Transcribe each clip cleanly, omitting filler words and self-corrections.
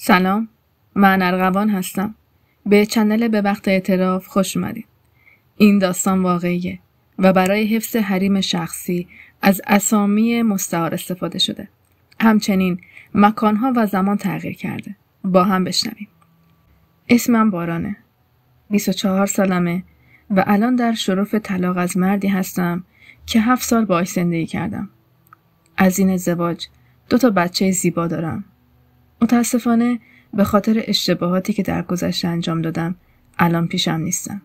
سلام، من ارغوان هستم. به چنل به وقت اعتراف خوش اومدید. این داستان واقعیه و برای حفظ حریم شخصی از اسامی مستعار استفاده شده. همچنین مکانها و زمان تغییر کرده. با هم بشنویم. اسمم بارانه. 24 سالمه و الان در شرف طلاق از مردی هستم که 7 سال باهاش زندگی کردم. از این ازدواج 2 بچه زیبا دارم. متاسفانه به خاطر اشتباهاتی که در گذشته انجام دادم الان پیشم نیستم.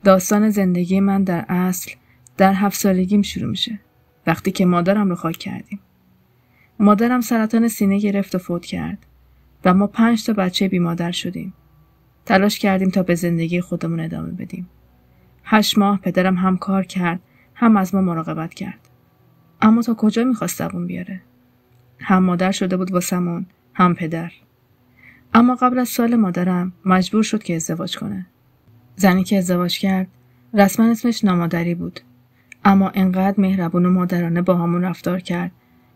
داستان زندگی من در اصل در 7 سالگیم شروع میشه، وقتی که مادرم رو خاک کردیم. مادرم سرطان سینه گرفت و فوت کرد و ما 5 بچه بی مادر شدیم. تلاش کردیم تا به زندگی خودمون ادامه بدیم. 8 ماه پدرم هم کار کرد، هم از ما مراقبت کرد. اما تا کجا میخواست دووم بیاره؟ هم مادر شده بود واسمون، هم پدر. اما قبل از سال مادرم مجبور شد که ازدواج کنه. زنی که ازدواج کرد رسما اسمش نامادری بود، اما انقدر مهربون و مادرانه با همون رفتار کرد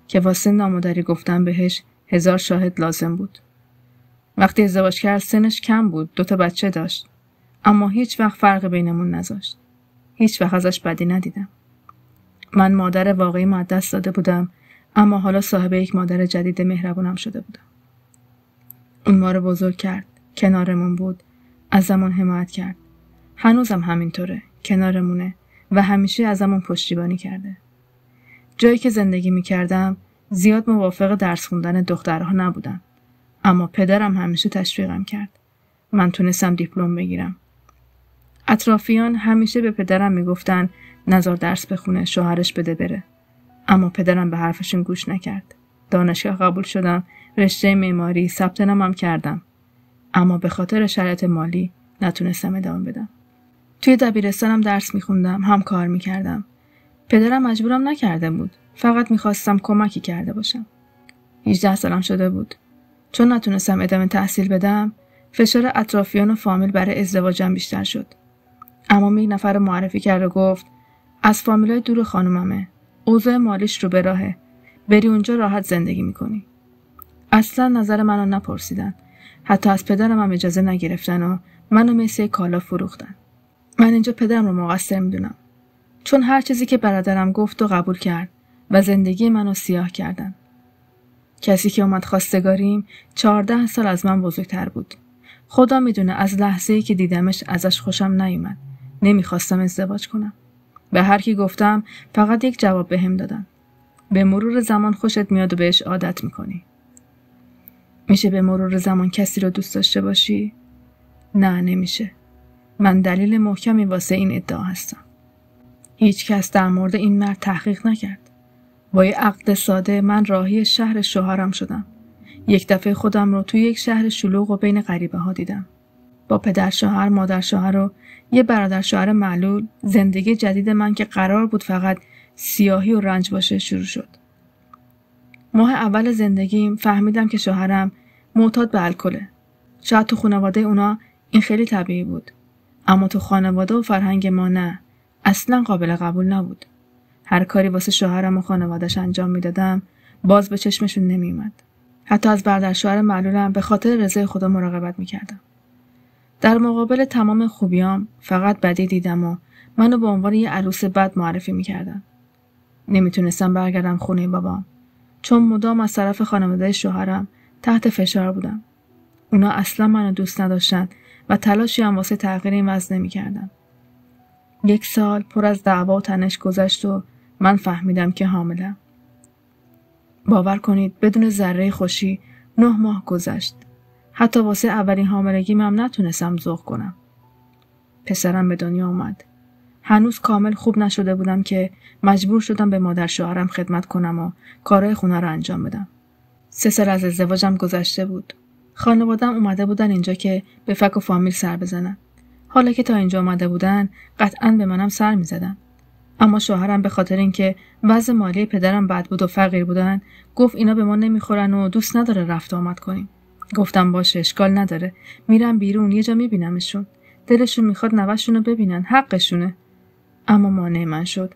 که واسه نامادری گفتن بهش 1000 شاهد لازم بود. وقتی ازدواج کرد سنش کم بود، 2 بچه داشت، اما هیچ وقت فرق بینمون نذاشت. هیچ وقت ازش بدی ندیدم. من مادر واقعی از دست داده بودم، اما حالا صاحب یک مادر جدید مهربونم شده بودم. اون ما رو بزرگ کرد، کنارمون بود، ازمون حمایت کرد. هنوزم همینطوره، کنارمونه و همیشه ازمون پشتیبانی کرده. جایی که زندگی میکردم زیاد موافق درس خوندن دخترها نبودم، اما پدرم همیشه تشویقم کرد. من تونستم دیپلم بگیرم. اطرافیان همیشه به پدرم میگفتن نذار درس بخونه، شوهرش بده بره. اما پدرم به حرفشون گوش نکرد. دانشگاه قبول شدم، رشته معماری ثبت نامم کردم. اما به خاطر شرایط مالی نتونستم ادامه بدم. توی دبیرستانم درس میخوندم، هم کار میکردم. پدرم مجبورم نکرده بود. فقط میخواستم کمکی کرده باشم. 18 سالم شده بود. چون نتونستم ادامه تحصیل بدم، فشار اطرافیان و فامیل برای ازدواجم بیشتر شد. اما یک نفر معرفی کرد و گفت از فامیلای دور خانوممه. اوضاع مالیش رو به راهه. بری اونجا راحت زندگی میکنی. اصلا نظر منو نپرسیدن. حتی از پدرم هم اجازه نگرفتن و منو مثل کالا فروختن. من اینجا پدرم رو مقصر میدونم. چون هر چیزی که برادرم گفت و قبول کرد و زندگی منو سیاه کردن. کسی که اومد خواستگاریم 14 سال از من بزرگتر بود. خدا میدونه از لحظه‌ای که دیدمش ازش خوشم نیومد. نمیخواستم ازدواج کنم. به هر کی گفتم فقط یک جواب بهم دادن. به مرور زمان خوشت میاد و بهش عادت میکنی. میشه به مرور زمان کسی رو دوست داشته باشی؟ نه، نمیشه. من دلیل محکمی واسه این ادعا هستم. هیچ کس در مورد این مرد تحقیق نکرد. با یه عقد ساده من راهی شهر شوهرم شدم. یک دفعه خودم رو توی یک شهر شلوغ و بین غریبه ها دیدم. با پدر شوهر، مادر شوهر و یه برادر شوهر معلول زندگی جدید من که قرار بود فقط سیاهی و رنج باشه شروع شد. ماه اول زندگیم فهمیدم که شوهرم معتاد به الکله. شاید تو خانواده اونا این خیلی طبیعی بود، اما تو خانواده و فرهنگ ما نه، اصلا قابل قبول نبود. هر کاری واسه شوهرم و خانواده‌اش انجام میدادم باز به چشمشون نمیومد. حتی از برادر شوهر معلولم به خاطر رضای خدا مراقبت میکردم. در مقابل تمام خوبیام فقط بدی دیدم و منو به عنوان یه عروس بد معرفی میکردن. نمیتونستم برگردم خونه بابام، چون مدام از طرف خانواده شوهرم تحت فشار بودم. اونا اصلا منو دوست نداشتن و تلاشی هم واسه تغییر این وضع نمی‌کردن. 1 سال پر از دعوا و تنش گذشت و من فهمیدم که حاملم. باور کنید بدون ذره خوشی 9 ماه گذشت. حتی واسه اولین حاملگیم هم نتونستم ذوق کنم. پسرم به دنیا اومد. هنوز کامل خوب نشده بودم که مجبور شدم به مادر شوهرم خدمت کنم و کارهای خونه رو انجام بدم. 3 سال از ازدواجم گذشته بود. خانواده‌ام اومده بودن اینجا که به فک و فامیل سر بزنن. حالا که تا اینجا اومده بودن قطعاً به منم سر می‌زدن. اما شوهرم به خاطر اینکه وضع مالی پدرم بد بود و فقیر بودن گفت اینا به ما نمیخورن و دوست نداره رفت آمد کنیم. گفتم باشه، اشکال نداره. میرم بیرون، یه جا میبینمشون. دلشون میخواد نوه‌شون رو ببینن، حقشونه. اما مانع من شد.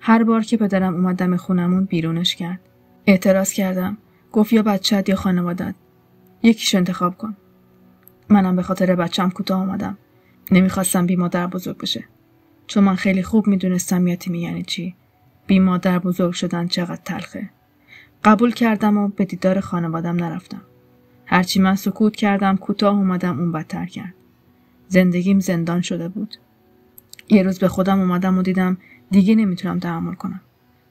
هر بار که پدرم اومد دم خونمون بیرونش کرد. اعتراض کردم. گفت یا بچه‌ت یا خانواده‌ات. یکیشو انتخاب کن. منم به خاطر بچم کوتاه اومدم. نمیخواستم بی مادر بزرگ بشه. چون من خیلی خوب میدونستم یتیمی یعنی چی. بی مادر بزرگ شدن چقدر تلخه. قبول کردم و به دیدار خانوادم نرفتم. هرچی من سکوت کردم کوتاه اومدم اون بدتر کرد. زندگیم زندان شده بود. یه روز به خودم اومدم و دیدم دیگه نمیتونم تحمل کنم.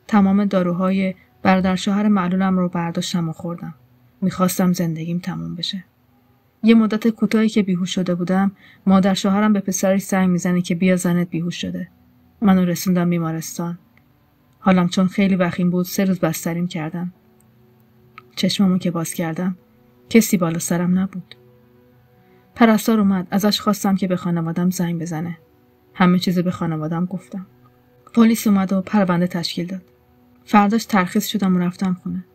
تمام داروهای برادر شوهر معلولم رو برداشتم و خوردم. میخواستم زندگیم تموم بشه. یه مدت کوتاهی که بیهوش شده بودم، مادر شوهرم به پسرش زنگ میزنه که بیا زنت بیهوش شده. منو رسوندم بیمارستان. حالم چون خیلی وخیم بود 3 روز بستریم کردم. چشممو که باز کردم کسی بالا سرم نبود. پرستار اومد، ازش خواستم که به خانوادم زنگ بزنه. همه چیزو به خانوادم گفتم. پلیس اومد و پرونده تشکیل داد. فرداش ترخیص شدم و رفتم خونه.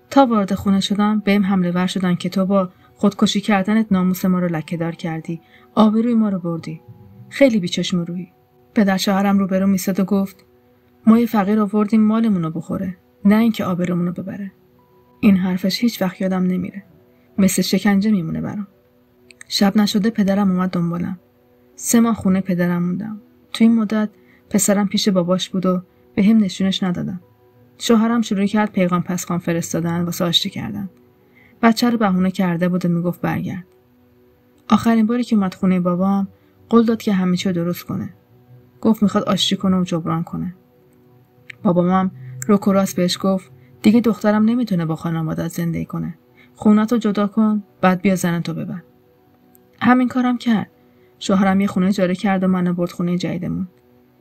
تا وارد خونه شدم بهم حمله ور شدن که تو با خودکشی کردنت ناموس ما رو لکه‌دار کردی. آبروی ما رو بردی. خیلی بیچشم و رویی. پدر شوهرم روبرو میستاد و گفت ما یه فقیر آوردیم مالمون رو بخوره، نه اینکه آبرومون رو ببره. این حرفش هیچ وقت یادم نمیره. مثل شکنجه میمونه برام. شب نشده پدرم اومد دنبالم. 3 ماه خونه پدرم موندم. تو این مدت پسرم پیش باباش بود و به هم نشونش ندادم. شوهرم شروع کرد پیغام پسخان فرستادن واسه آشتی کردن. بچه رو بهونه کرده بود و میگفت برگرد. آخرین باری که اومد خونه بابام قول داد که همه چی درست کنه. گفت میخواد آشتی کنه و جبران کنه. بابام روک و راست بهش گفت دیگه دخترم نمیتونه با خانواده‌ات زندگی کنه. خونه‌تو جدا کن، بعد بیا زنتو ببر. همین کارم کرد. شوهرم یه خونه اجاره کرد و منو برد خونه جدیدمون.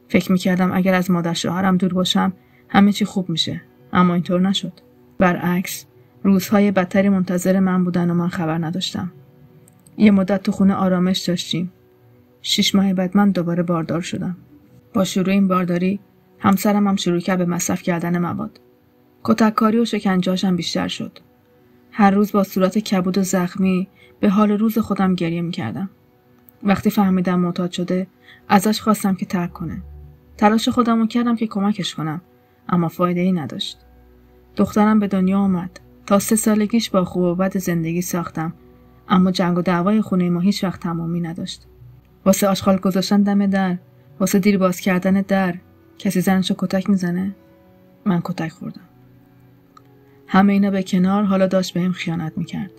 فکر میکردم اگر از مادر شوهرم دور باشم همه چی خوب میشه، اما اینطور نشد. برعکس، روزهای بدتری منتظر من بودن و من خبر نداشتم. یه مدت تو خونه آرامش داشتیم. 6 ماه بعد من دوباره باردار شدم. با شروع این بارداری همسرم هم شروع کرد به مصرف کردن مواد. کتککاری و شکنجه‌هاشم بیشتر شد. هر روز با صورت کبود و زخمی به حال روز خودم گریه میکردم. وقتی فهمیدم معتاد شده ازش خواستم که ترک کنه. تلاش خودمو کردم که کمکش کنم، اما فایده‌ای نداشت. دخترم به دنیا اومد. تا 3 سالگیش با خوب و بد زندگی ساختم، اما جنگ و دعوای خونه ما هیچ وقت تمامی نداشت. واسه آشغال گذاشتن دم در، واسه دیر باز کردن در، کسی زنشو کتک میزنه؟ من کتک خوردم. همه اینا به کنار حالا داشت بهم خیانت میکرد.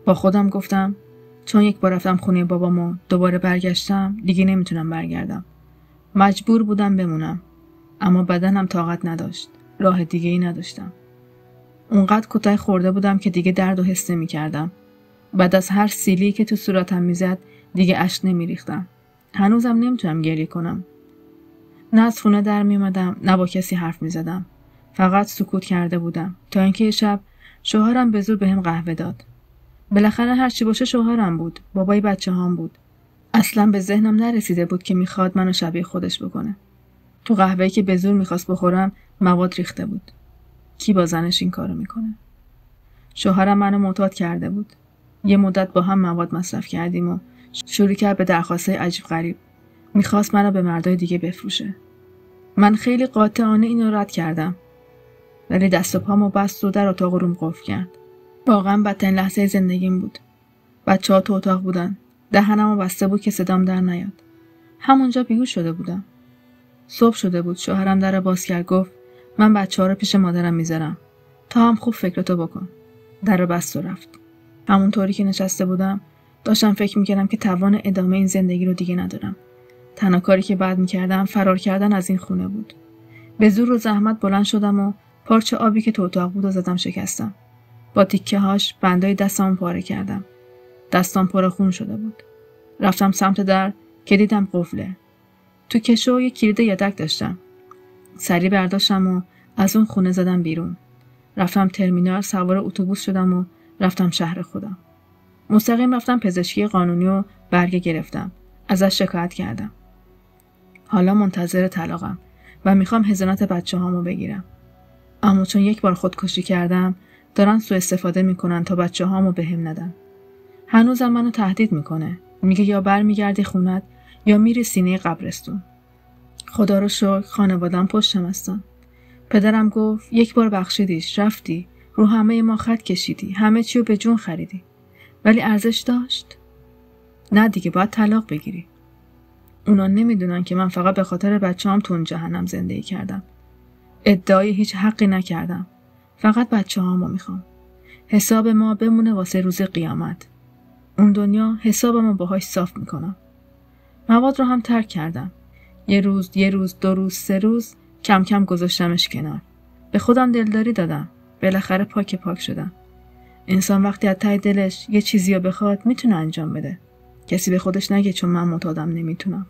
با خودم گفتم چون یک بار رفتم خونه بابامو دوباره برگشتم دیگه نمیتونم برگردم. مجبور بودم بمونم، اما بدنم طاقت نداشت. راه دیگه ای نداشتم. اونقدر کتک خورده بودم که دیگه درد و حس نمی‌کردم. بعد از هر سیلی که تو صورتم میزد دیگه اشک نمیریختم. هنوزم نمیتونم گریه کنم. نه از خونه در میومدم نه با کسی حرف میزدم. فقط سکوت کرده بودم تا اینکه یه شب شوهرم به زور بهم قهوه داد. بالاخره هر چی باشه شوهرم بود، بابای بچه‌هام بود. اصلا به ذهنم نرسیده بود که میخواد منو شبیه خودش بکنه. تو قهوه‌ای که به زور میخواست بخورم مواد ریخته بود. کی با زنش این کارو میکنه؟ شوهرم منو معتاد کرده بود. یه مدت با هم مواد مصرف کردیم و شروع کرد به درخواستای عجیب غریب. میخواست منو به مردای دیگه بفروشه. من خیلی قاطعانه اینو رد کردم. ولی دست و پامو بست و در اتاق روم قفل کرد. واقعا بدترین لحظه زندگیم بود. بچه‌ها تو اتاق بودن. دهنمو بسته بود که صدام در نیاد. همونجا بیهوش شده بودم. صبح شده بود. شوهرم در باز کرد، گفت من بچه‌ها رو پیش مادرم میذارم. تا هم خوب فکرتو بکن. در بست و رفت. همونطوری که نشسته بودم داشتم فکر میکردم که توان ادامه این زندگی رو دیگه ندارم. تنها کاری که بعد میکردم فرار کردن از این خونه بود. به زور و زحمت بلند شدم و پارچه آبی که تو اتاق بود و زدم شکستم. با تیکه هاش بندای دستامو پاره کردم. دستام پر خون شده بود. رفتم سمت در که دیدم قفله. تو کشو یه کلید یدک داشتم. سریع برداشتم و از اون خونه زدم بیرون. رفتم ترمینال، سوار اتوبوس شدم و رفتم شهر خودم. مستقیم رفتم پزشکی قانونی و برگه گرفتم. ازش شکایت کردم. حالا منتظر طلاقم و میخوام حضانت بچه‌هامو بگیرم. اما چون یک بار خودکشی کردم دارن سوء استفاده میکنن تا بچه‌هامو بهم ندن. هنوزم منو تهدید میکنه. میگه یا برمیگردی خونت یا میری سینه قبرستون. خدا رو شکر خانواده‌ام پشتم هستن. پدرم گفت یک بار بخشیدیش، رفتی، رو همه ما خط کشیدی، همه چیو به جون خریدی. ولی ارزش داشت؟ نه دیگه، باید طلاق بگیری. اونا نمیدونن که من فقط به خاطر بچه‌هام تو اون جهنم زندگی کردم. ادعای هیچ حقی نکردم. فقط بچه‌هامو میخوام. حساب ما بمونه واسه روز قیامت. اون دنیا حسابمو باهاش صاف میکنم. مواد رو هم ترک کردم. یه روز، 2 روز، 3 روز کم کم گذاشتمش کنار. به خودم دلداری دادم. بالاخره پاک شدم. انسان وقتی از ته دلش یه چیزی رو بخواد میتونه انجام بده. کسی به خودش نگه چون من معتادم نمیتونم.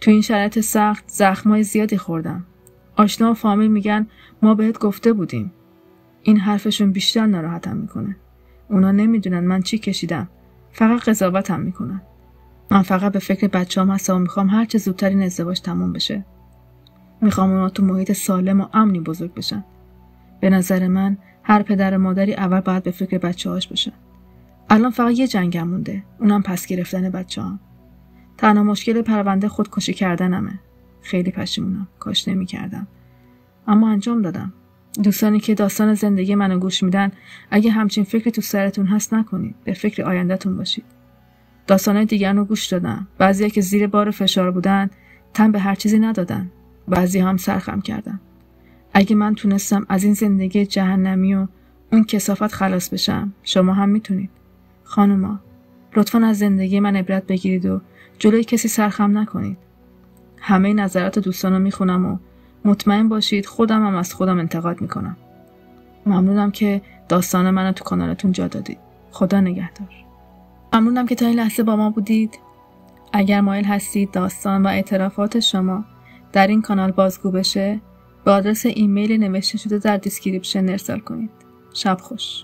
تو این شرایط سخت زخمای زیادی خوردم. آشنا و فامیل میگن ما بهت گفته بودیم. این حرفشون بیشتر ناراحتم میکنه. اونا نمیدونن من چی کشیدم. فقط قضاوتم میکنن. من فقط به فکر بچه‌ام هستم و میخوام هر چه زودتر این ازدواج تموم بشه. میخوام اونا تو محیط سالم و امنی بزرگ بشن. به نظر من هر پدر و مادری اول باید به فکر بچه‌هاش باشن. الان فقط یه جنگم مونده، اونم پس گرفتن بچه‌هام. تنها مشکل پرونده خودکشی کردنمه. خیلی پشیمونم، کاش نمی‌کردم. اما انجام دادم. دوستانی که داستان زندگی منو گوش میدن، اگه همچین فکری تو سرتون هست نکنید، به فکر آینده‌تون باشید. داستانای دیگران رو گوش دادم. بعضیا که زیر بار فشار بودن، تن به هر چیزی ندادن. بعضی هم سرخم کردن. اگه من تونستم از این زندگی جهنمی و اون کثافت خلاص بشم، شما هم میتونید. خانوما، لطفاً از زندگی من عبرت بگیرید و جلوی کسی سرخم نکنید. همه نظرات دوستانو میخونم و مطمئن باشید خودم هم از خودم انتقاد میکنم. ممنونم که داستان منو تو کانالتون جا دادید. خدا نگهدار. ممنونم که تا این لحظه با ما بودید. اگر مایل هستید داستان و اعترافات شما در این کانال بازگو بشه، به آدرس ایمیل نوشته شده در دیسکریپشن ارسال کنید. شب خوش.